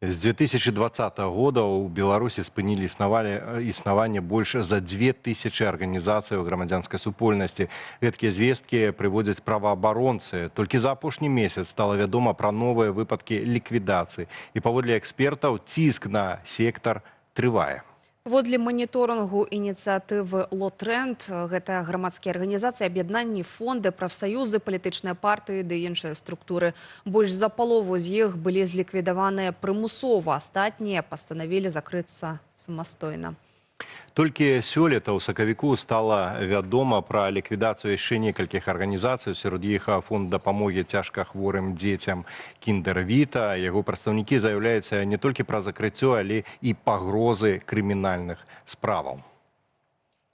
С 2020 года у Беларуси спынілі існаванне больш за 2000 арганізацый грамадзянскай супольнасці. Гэткія звесткі прыводзяць праваабаронцы. Толькі за апошні месяц стала вядома пра новыя выпадкі ліквідацыі. І паводле экспертаў ціск на сектар трывае. Паводле маніторынгу ініцыятывы «Лотренд», гэта грамадскія арганізацыі, аб'яднанні, фонды, прафсаюзы, палітычныя партыі ды іншыя структуры. Больш за палову з іх былі зліквідаваныя прымусова, астатнія пастанавілі закрыцца самастойна. Толькі сёлета ў сакавіку стала вядома пра ліквідацыю яшчэ некалькіх арганізацый, сярод іх фонд дапамогі цяжкахворым дзецям «Кіндер Віта». Яго прадстаўнікі заяўляюцца не толькі пра закрыццё, але і пагрозы крымінальных справаў.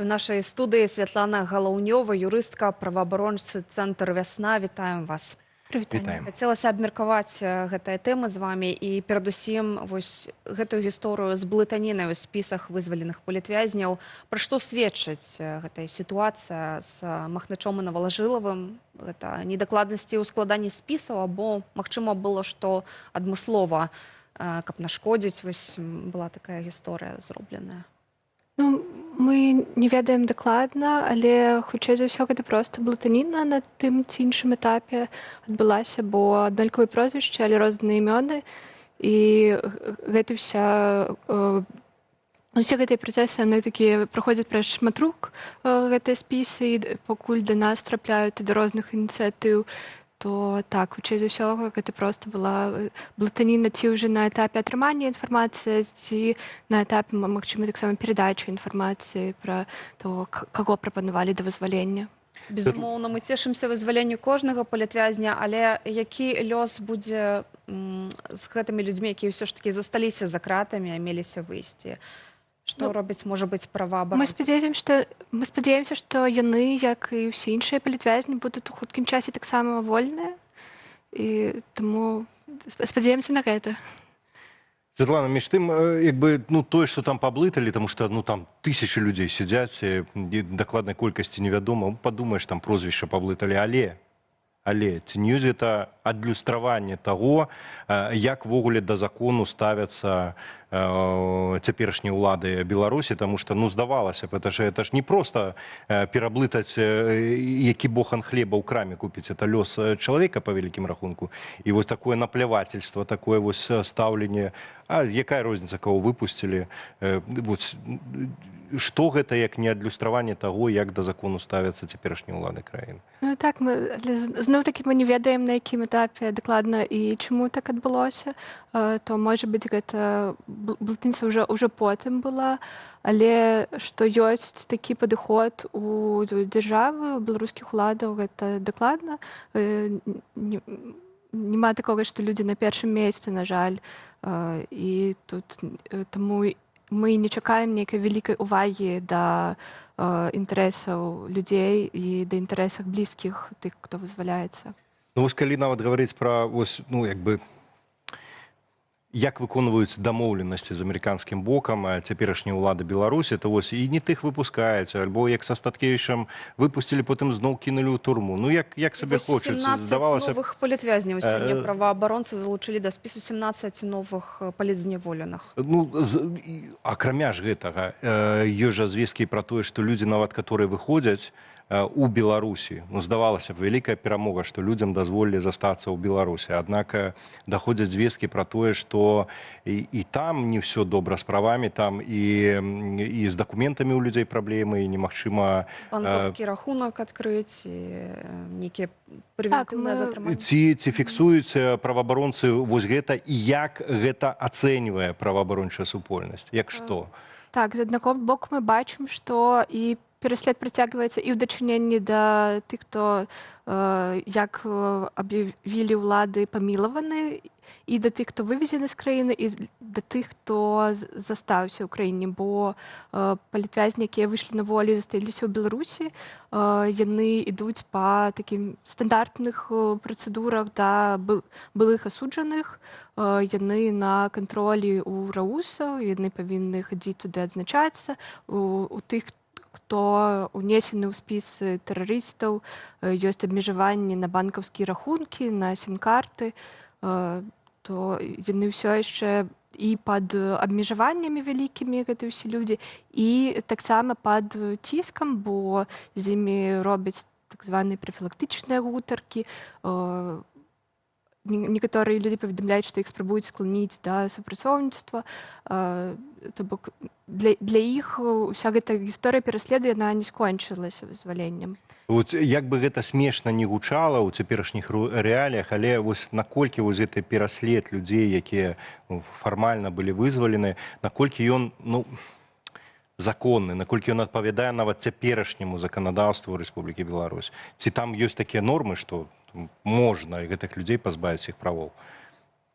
У нашай студыі Святлана Галаўнёва, юрыстка, праваабаронцы цэнтр «Вясна». Вітаем вас. Вітаем. Хацелася абмеркаваць гэтыя тэмы з вамі і перадусім вось гэтую гісторыю з блытанінай у спісах вызваленых палітвязняў. Пра што сведчыць гэтая сітуацыя з Махначом і Навалажылавым? Гэта недакладнасці ў складанні спісаў або, магчыма, было, што адмыслова, каб нашкодзіць, вось была такая гісторыя зробленая. Ну, мы не ведаем дакладна, але хутчэй за ўсё гэта проста блытаніна на тым ці іншым этапе адбылася, бо аднолькавыя прозвішчы, але розныя імёны. І гэта усе гэтыя працэсы, яны такія праходзяць праз шматрук гэтыя спісы, і пакуль да нас трапляюць і да розных ініцыятыў, то так, хутчэй за ўсё, гэта проста была блытаніна ці ўжо на этапе атрымання інфармацыі, ці на этапе, магчыма, таксама перадачы інфармацыі пра то, каго прапанавалі да вызвалення. Безумоўна, мы цешымся вызваленню кожнага палітвязня, але які лёс будзе з гэтымі людзьмі, якія ўсё ж такі засталіся за кратамі, а меліся выйсці? Што робіць, можа быць, праваабаронцы? Мы спадзяемся, што яны, як і ўсе іншыя палітвязні, будуць у хуткім часе таксама вольныя. І таму спадзяемся на гэта. Светлана, між тым, якби, тое, што там паблыталі, таму што там тысячы людзей сядзяць, і дакладнай колькасці невядома, падумаеш, там прозвішча паблыталі, але ці не ёсць гэта адлюстраванне таго, як ввогуле да закону ставяцца цяперашнія ўлады Беларусі, таму што, здавалася б, это ж не проста пераблытаць, які бохан хлеба ў краме купіць, это лёс чалавека па вялікім рахунку. І вось такое наплявательство, такое вось стаўленне, а якая розніца, каго выпусцілі, што гэта як не адлюстраванне таго, як да закону ставяцца цяперашнія ўлады краіны? Ну так, зноў-такі мы не ведаем, на якім этапе дакладна і чаму так адбылося. То, можа быць, гэта блытаніца ўжо потым была, але што ёсць такі падыход у дзяржавы, у беларускіх уладаў, гэта дакладна. Няма такога, што людзі на першым месцы, на жаль. І тут таму мы не чакаем нейкай вялікай увагі да інтарэсаў людзей і да інтарэсах блізкіх тых, хто вызваляецца. Вось калі нават гаварыць пра як выконваюць дамоўленасці з амерыканскім бокам цяперашнія ўлады Беларусі, то вось і не тых выпускаюць, альбо як са Статкевічам выпусцілі, потым зноў кінулі ў турму. Як сабе хочацца, здавалася... 17 новых палітвязняў сёння праваабаронцы залучылі да спісу 17 новых палітзняволеных. Акрамя ж гэтага, ёсць жа звесткі пра тое, што людзі, нават которые выходзяць у Беларусі. Здавалася б, вялікая перамога, што людзям дазволілі застацца ў Беларусі. Аднак даходзяць звесткі пра тое, што і там не ўсё добра з правамі, там і з дакументамі ў людзей праблемы, і немагчыма... Банкаўскі рахунак адкрыць, і нейкія прэвентыўныя затрыманні. Ці фіксуюць праваабаронцы вось гэта, і як гэта ацэньвае праваабарончая супольнасць? Як што? Так, з аднаго боку мы бачым, што і пераслед працягваецца і ў дачыненні да тых, хто, як аб'явілі ўлады, памілаваны, і да тых, хто вывезены з краіны, і да тых, хто застаўся ў краіне, бо палітвязні, якія выйшлі на волю і засталіся ў Беларусі, яны ідуць па такім стандартных працэдурах да былых асуджаных, яны на кантролі ў РАУСа, яны павінны хадзіць туды адзначацца, у тых, хто унесены ў спісы тэрарыстаў, ёсць абмежаванні на банкаўскія рахункі, на сім-карты. то яны ўсё яшчэ і пад абмежаваннямі вялікімі, гэта ўсе людзі, і таксама пад ціскам, бо з імі робяць так званыя прафілактычныя гутаркі. Некаторыя людзі паведамляюць, што іх спрабуюць скланіць да супрацоўніцтва. То бок для іх уся гэта гісторыя пераследу, яна не скончылася вызваленнем. Вот як бы гэта смешна не гучала ў цяперашніх рэаліях, але вось наколькі вось гэты пераслед людзей, якія фармальна былі вызвалены, наколькі ён законны, наколькі ён адпавядае нават цяперашняму заканадаўству Рэспублікі Беларусь? Ці там ёсць такія нормы, што можна гэтых людзей пазбавіць іх правоў?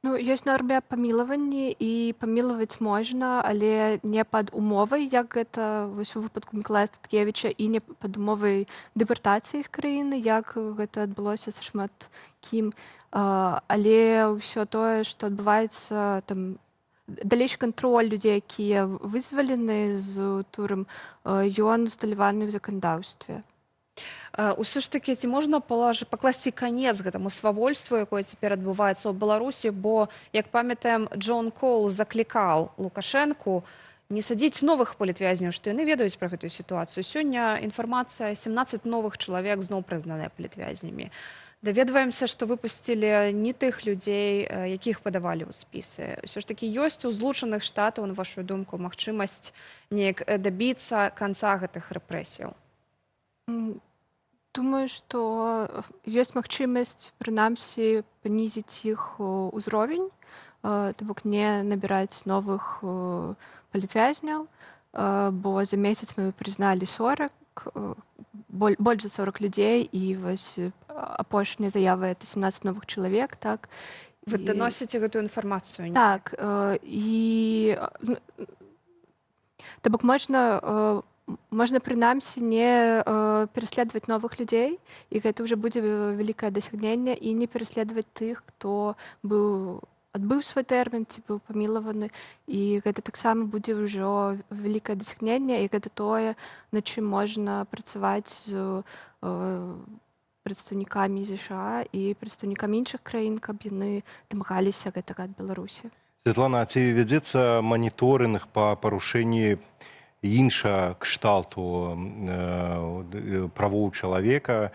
Ёсць нормы аб памілаванні, і памілаваць можна, але не пад умовай, як гэта вось у выпадку Мікалая Статкевіча, і не пад умовай дэпартацыі з краіны, як гэта адбылося са шмат кім. Але ўсё тое, што адбываецца там, далейшы кантроль людзей, якія вызвалены з турам, ён усталяваны ў заканадаўстве. Усё ж такі, ці можна пакласці канец гэтаму свавольству, якое цяпер адбываецца ў Беларусі, бо, як памятаем, Джон Коул заклікаў Лукашэнку не садзіць новых палітвязняў, што яны ведаюць пра гэтую сітуацыю. Сёння інфармацыя, 17 новых чалавек зноў прызнаныя палітвязнямі. Даведваемся, што выпусцілі не тых людзей, якіх падавалі ў спісы. Усё ж такі ёсць у Злучаных Штатаў, на вашу думку, магчымасць неяк дабіцца канца гэтых рэпрэсіяў? Думаю, што ёсць магчымасць, прынамсі, панізіць іх узровень, то бок не набіраць новых палітвязняў, бо за месяц мы прызналі 40, больш за 40 людзей, і вось апошняя заява — это 17 новых чалавек, так. Вы даносіце гэтую інфармацыю? Так, і то бок можна прынамсі не пераследаваць новых людзей, і гэта ўжо будзе вялікае дасягненне, і не пераследаваць тых, хто адбыў свой тэрмін ці быў памілаваны, і гэта таксама будзе ўжо вялікае дасягненне, і гэта тое, над чым можна працаваць з прадстаўнікамі ЗША і прадстаўнікамі іншых краін, каб яны дамагаліся гэтага ад Беларусі. Святлана, а ці вядзецца маніторынг па парушэнні інша кшталту правоў чалавека,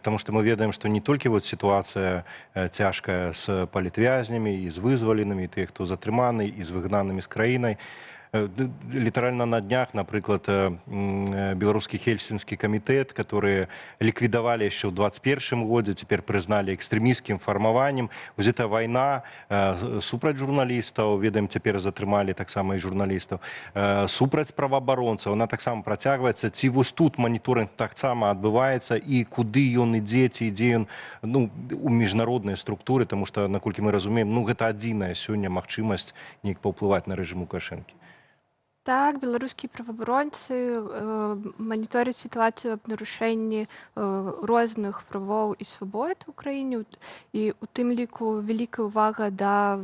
таму што мы ведаем, што не толькі сітуацыя цяжкая з палітвязнямі і з вызваленымі, тых, хто затрыманы, і з выгнанымі з краінай. Літаральна на днях, напрыклад, беларускі хельсінскі камітэт, который ліквідавалі яшчэ ў 21 годзе, цяпер прызналі экстрэмісцкім фармаваннем. Вось эта вайна супраць журналістаў, ведаем, цяпер затрымалі таксама і журналістаў, супраць праваабаронцаў, она таксама працягваецца. Ці вось тут маніторынг таксама адбываецца, і куды ён ідзе, ці ідзе ён у міжнародныя структуры, таму што, наколькі мы разумеем, гэта адзіная сёння магчымасць неяк паўплываць на рэжым Лукашэнкі. Так, беларускія праваабаронцы манітораць сітуацыю аб нарушэнні розных правоў і свабод у краіне, і у тым ліку вялікая ўвага да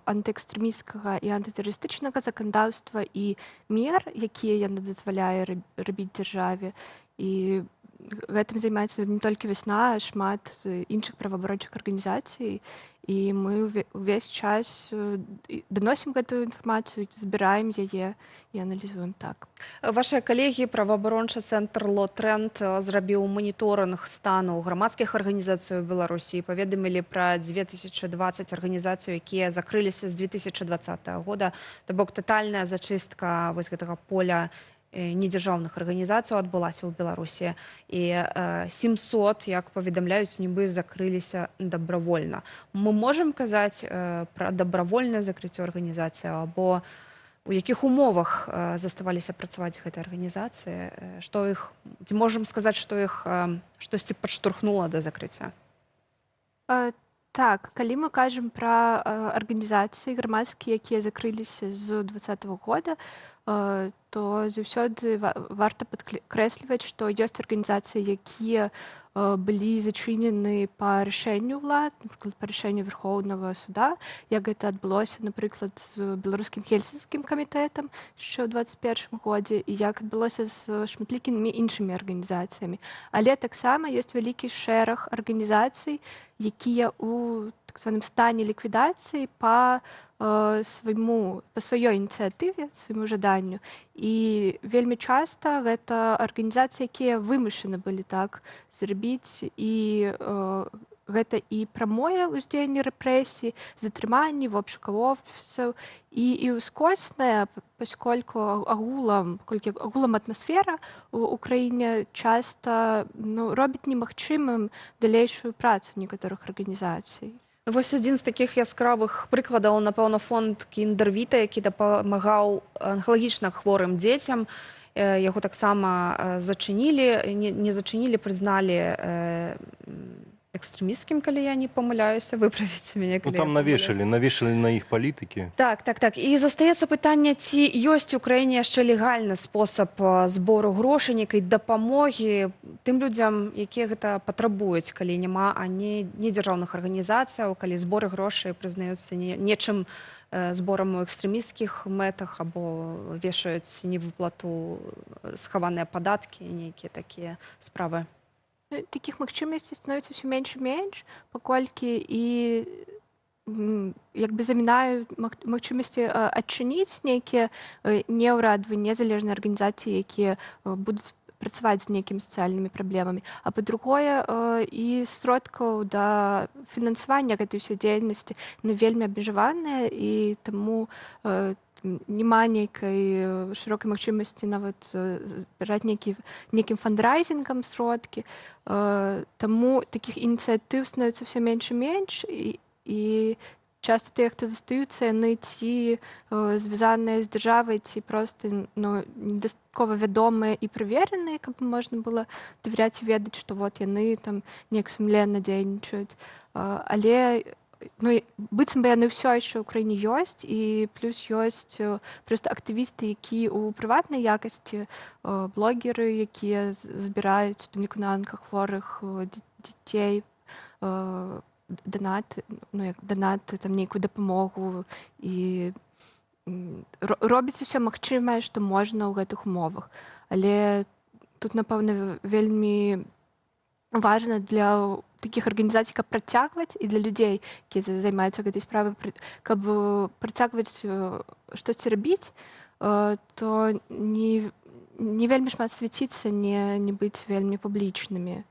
антыэкстрэмісцкага і антытэрарыстычнага заканадаўства і мер, якія яна дазваляе рабіць дзяржаве. І гэтым займаецца не толькі вясна, а шмат іншых праваабарончых арганізацый. І мы ўвесь час даносім гэтую інфармацыю, збіраем яе і аналізуем так. Вашыя калегі, праваабарончы цэнтр «Ло-Тренд» зрабіў маніторынг стану грамадскіх арганізацый у Беларусі і паведамілі пра 2020 арганізацый, якія закрыліся з 2020 года. То бок татальная зачыстка вось гэтага поля недзяржаўных арганізацыяў адбылася ў Беларусі, і 700, як паведамляюць, нібы закрыліся дабравольна. Мы можам казаць пра дабравольнае закрыццё арганізацыі, або у якіх умовах заставаліся працаваць гэтыя арганізацыі, ці можам сказаць, што іх штосьці падштурхнула да закрыцця? Так, калі мы кажам пра арганізацыі грамадскія, якія закрыліся з 2020 года, то заўсёды варта падкрэсліваць, што ёсць арганізацыі, якія былі зачынены па рашэнню ўлад, напрыклад, па рашэнню Верхоўнага суда, як гэта адбылося, напрыклад, з беларускім хельсінскім камітэтам яшчэ ў 2021 годзе, і як адбылося з шматлікімі іншымі арганізацыямі. Але таксама ёсць вялікі шэраг арганізацый, якія ў так званым стане ліквідацыі па сваёй ініцыятыве, свайму жаданню. І вельмі часта гэта арганізацыі, якія вымушаны былі так зрабіць, і гэта і прамое ўздзеянне рэпрэсій, затрыманні, обшукаў офісаў, і ўскоснае, паскольку агулам атмасфера ў краіне часта робіць немагчымым далейшую працу некаторых арганізацый. Вось адзін з такіх яскравых прыкладаў, напэўна, фонд Кіндервіта, які дапамагаў анкалагічна хворым дзецям. Яго таксама зачынілі, не зачынілі, прызналі экстрэмісцкім, калі я не памыляюся, выправіце мяне, калі там навешалі на іх палітыкі. Так. І застаецца пытанне, ці ёсць у краіне яшчэ легальны спосаб збору грошай, нейкай дапамогі тым людзям, якія гэта патрабуюць, калі няма ані дзяржаўных арганізацыяў, калі зборы грошай прызнаюцца нечым зборам у экстрэмісцкіх мэтах або вешаюць невыплату схаваныя падаткі, нейкія такія справы. Такіх магчымасцей становіцца ўсё менш і менш, паколькі і замінаюць магчымасці адчыніць нейкія неўрадавыя, незалежныя арганізацыі, якія будуць працаваць з нейкімі сацыяльнымі праблемамі. А па-другое, і сродкаў да фінансавання гэтай ўсёй дзейнасці вельмі абмежаваныя, і таму няма нейкай шырокай магчымасці нават збіраць нейкім фандрайзінгам сродкі. Таму такіх ініцыятыў становіцца ўсё менш і менш, і часта тыя, хто застаюцца, яны ці звязаныя з дзяржавай, ці проста недастаткова вядомыя і правереныя, каб можна было давяряць і ведаць, што яны там неяк сумленна дзейнічаюць. Але быццам бы яны ўсё яшчэ ў краіне ёсць, і плюс ёсць проста актывісты, які ў прыватнай якасці, блогеры, якія збіраюць у ліку на онкахворых дзяцей данаты, там нейкую дапамогу, і робіць усё магчымае, што можна ў гэтых умовах. Але тут, напэўна, вельмі важна для такіх арганізацый, каб працягваць, і для людзей, якія займаюцца гэтай справай, каб працягваць штосьці рабіць, то не вельмі шмат свяціцца, не быць вельмі публічнымі.